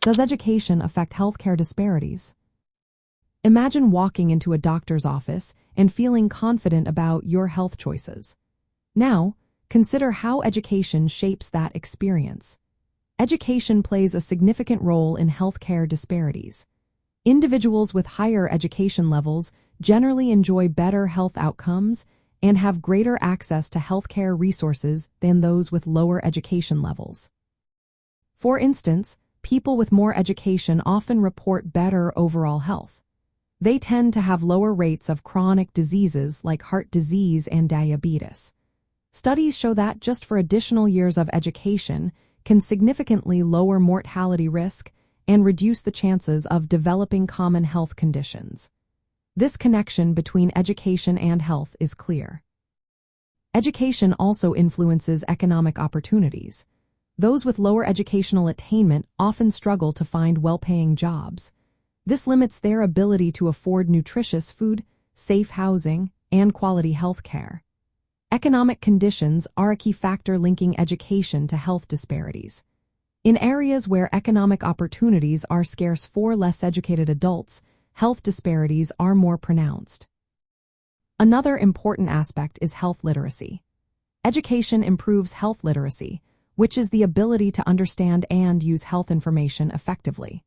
Does education affect healthcare disparities? Imagine walking into a doctor's office and feeling confident about your health choices. Now, consider how education shapes that experience. Education plays a significant role in healthcare disparities. Individuals with higher education levels generally enjoy better health outcomes and have greater access to healthcare resources than those with lower education levels. For instance, people with more education often report better overall health. They tend to have lower rates of chronic diseases like heart disease and diabetes. Studies show that just for additional years of education can significantly lower mortality risk and reduce the chances of developing common health conditions. This connection between education and health is clear. Education also influences economic opportunities. Those with lower educational attainment often struggle to find well-paying jobs. This limits their ability to afford nutritious food, safe housing, and quality health care. Economic conditions are a key factor linking education to health disparities. In areas where economic opportunities are scarce for less educated adults, health disparities are more pronounced. Another important aspect is health literacy. Education improves health literacy, which is the ability to understand and use health information effectively.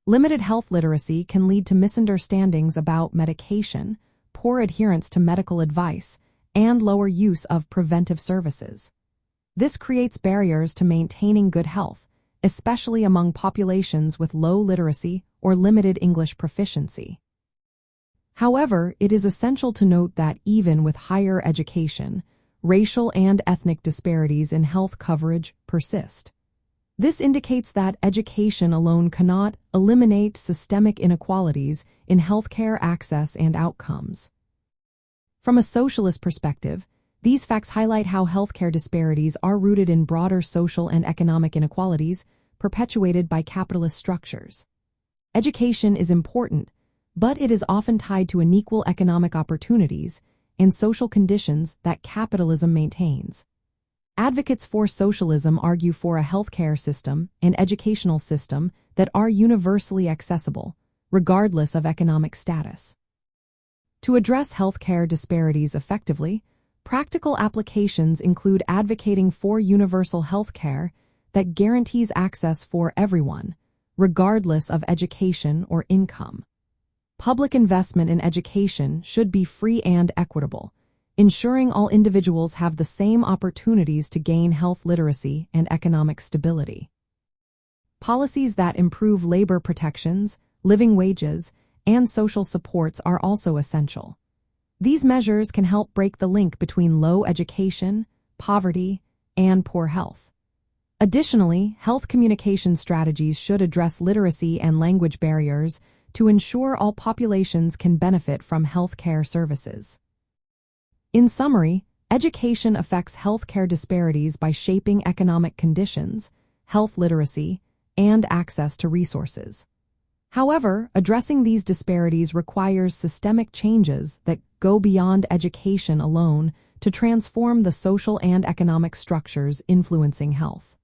Limited health literacy can lead to misunderstandings about medication, poor adherence to medical advice, and lower use of preventive services. This creates barriers to maintaining good health, especially among populations with low literacy or limited English proficiency. However, it is essential to note that even with higher education, racial and ethnic disparities in health coverage persist. This indicates that education alone cannot eliminate systemic inequalities in healthcare access and outcomes. From a socialist perspective, these facts highlight how healthcare disparities are rooted in broader social and economic inequalities perpetuated by capitalist structures. Education is important, but it is often tied to unequal economic opportunities and social conditions that capitalism maintains. Advocates for socialism argue for a healthcare system and educational system that are universally accessible, regardless of economic status. To address healthcare disparities effectively, practical applications include advocating for universal healthcare that guarantees access for everyone, regardless of education or income. Public investment in education should be free and equitable, ensuring all individuals have the same opportunities to gain health literacy and economic stability. Policies that improve labor protections, living wages, and social supports are also essential. These measures can help break the link between low education, poverty, and poor health. Additionally, health communication strategies should address literacy and language barriers to ensure all populations can benefit from healthcare services. In summary, education affects healthcare disparities by shaping economic conditions, health literacy, and access to resources. However, addressing these disparities requires systemic changes that go beyond education alone to transform the social and economic structures influencing health.